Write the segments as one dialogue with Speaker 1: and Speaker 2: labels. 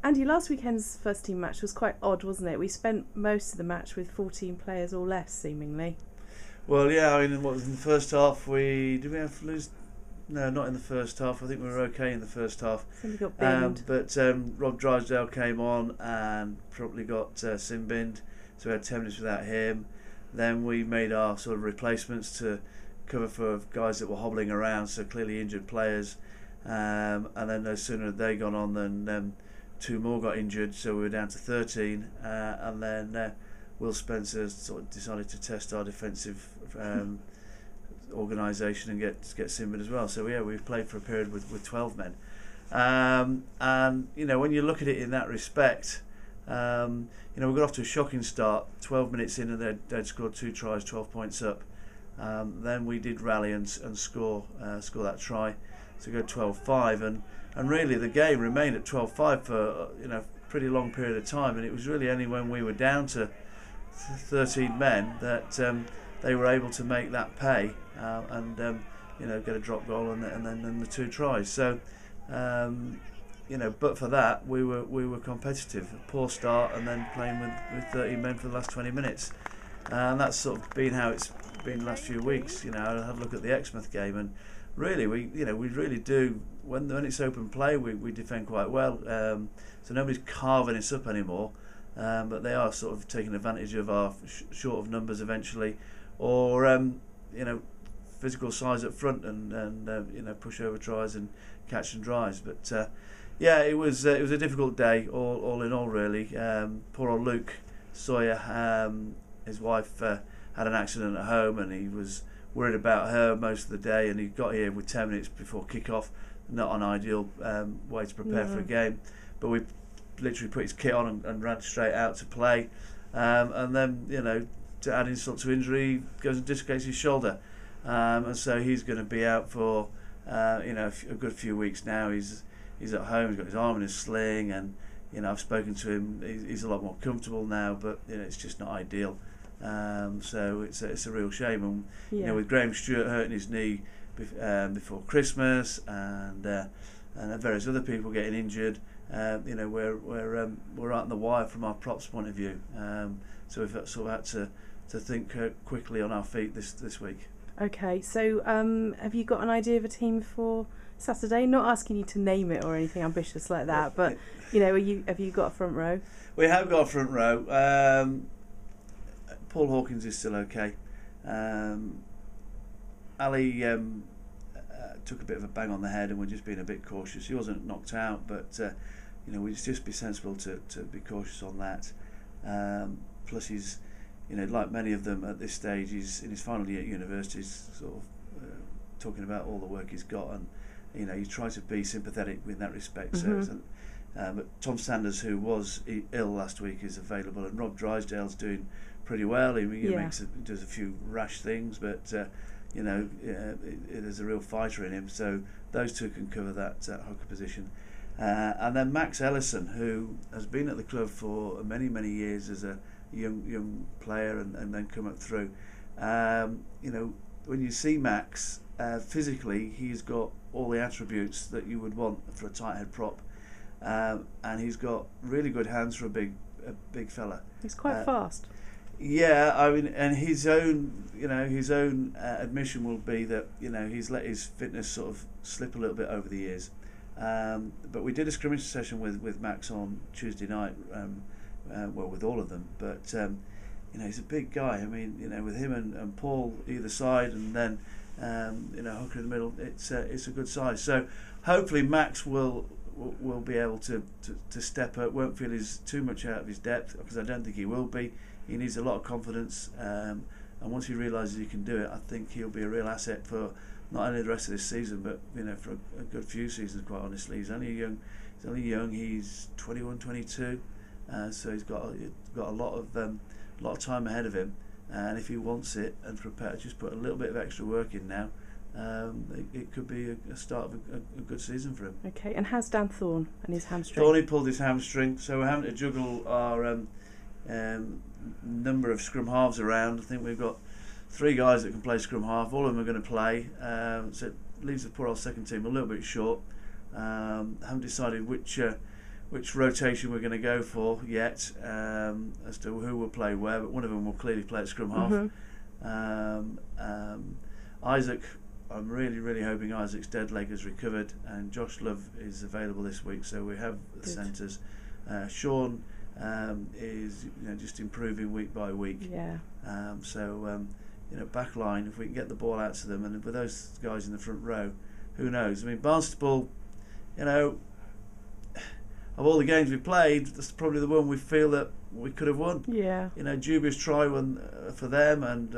Speaker 1: Andy, last weekend's first team match was quite odd, wasn't it? We spent most of the match with 14 players or less, seemingly.
Speaker 2: Well, yeah, I mean, what was in the first half? Did we have to lose? No, not in the first half. I think we were okay in the first half.
Speaker 1: Somebody got binned.
Speaker 2: But Rob Drysdale came on and promptly got sin binned, so we had 10 minutes without him. Then we made our sort of replacements to cover for guys that were hobbling around, so clearly injured players. And then no sooner had they gone on than two more got injured, so we were down to 13. And then Will Spencer sort of decided to test our defensive organisation and get Simba as well. So yeah, we've played for a period with 12 men. And you know, when you look at it in that respect, you know, we got off to a shocking start. 12 minutes in, and they'd scored 2 tries, 12 points up. Then we did rally and score that try to go 12-5, and really the game remained at 12-5 for a pretty long period of time. And it was really only when we were down to 13 men that they were able to make that pay and get a drop goal and then the 2 tries. So but for that we were competitive. A poor start and then playing with 13 men for the last 20 minutes, and that's sort of been how it's been the last few weeks. I had a look at the Exmouth game, and really we really do, when it's open play, we defend quite well. So nobody's carving us up anymore. But they are sort of taking advantage of our short of numbers eventually, or physical size up front and push over tries and catch and drives. But it was a difficult day all in all, really. Poor old Luke Sawyer, his wife had an accident at home, and he was worried about her most of the day, and he got here with 10 minutes before kick-off. Not an ideal way to prepare for a game, but we literally put his kit on and ran straight out to play, and then to add insult to injury, goes and dislocates his shoulder, and so he's going to be out for a good few weeks now. He's at home, he's got his arm in a sling, and I've spoken to him. He's a lot more comfortable now, but it's just not ideal. So it's a real shame, and with Graham Stewart hurting his knee before Christmas, and various other people getting injured. We're out on the wire from our props point of view. So we've sort of had to think quickly on our feet this week.
Speaker 1: Okay, so have you got an idea of a team for Saturday? Not asking you to name it or anything ambitious like that, but have you got a front row?
Speaker 2: We have got a front row. Paul Hawkins is still okay. Ali took a bit of a bang on the head, and we're just being a bit cautious. He wasn't knocked out, but we just be sensible to be cautious on that. Plus, he's like many of them at this stage, he's in his final year at university. He's sort of talking about all the work he's got, and you try to be sympathetic in that respect.
Speaker 1: Mm-hmm.
Speaker 2: So, but Tom Sanders, who was ill last week, is available, and Rob Drysdale's doing pretty well. He does a few rash things, but there's a real fighter in him. So those two can cover that hooker position. And then Max Ellison, who has been at the club for many years as a young player, and then come up through. When you see Max, physically he's got all the attributes that you would want for a tight head prop, and he's got really good hands for a big fella.
Speaker 1: He's quite fast.
Speaker 2: Yeah, I mean, and his own admission will be that he's let his fitness sort of slip a little bit over the years. But we did a scrimmage session with Max on Tuesday night, with all of them. But he's a big guy. I mean, with him and Paul either side, and then hooker in the middle, it's a good size. So hopefully Max will be able to step up. Won't feel he's too much out of his depth, because I don't think he will be. He needs a lot of confidence, and once he realises he can do it, I think he'll be a real asset for not only the rest of this season, but for a good few seasons. Quite honestly, he's only young. He's 21, 22, so he's got a lot of time ahead of him. And if he wants it and prepared, just put a little bit of extra work in now, it could be a start of a good season for him.
Speaker 1: Okay, and how's Dan Thorne and his hamstring?
Speaker 2: Thorne pulled his hamstring, so we're having to juggle our number of scrum halves around. I think we've got 3 guys that can play scrum half. All of them are going to play, so it leaves the poor old second team a little bit short. Haven't decided which which rotation we're going to go for yet, as to who will play where, but one of them will clearly play at scrum half. Isaac, I'm really hoping Isaac's dead leg has recovered, and Josh Love is available this week, so we have the centres. Sean is just improving week by week. Back line, if we can get the ball out to them, and with those guys in the front row, who knows? I mean, Barnstaple, of all the games we played, that's probably the one we feel that we could have won. Dubious try for them, and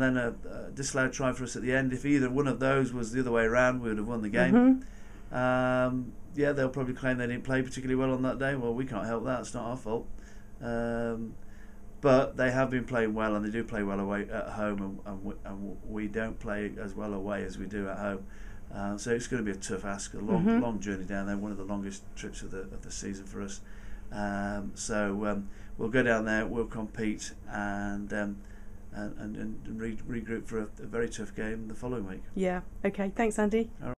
Speaker 2: then a disallowed try for us at the end. If either one of those was the other way around, we would have won the game. They'll probably claim they didn't play particularly well on that day. Well, we can't help that. It's not our fault. But they have been playing well, and they do play well away at home, and we don't play as well away as we do at home. So it's going to be a tough ask, a long journey down there, one of the longest trips of the season for us. We'll go down there, we'll compete, and regroup for a very tough game the following week.
Speaker 1: Yeah. Okay. Thanks, Andy.
Speaker 2: All right.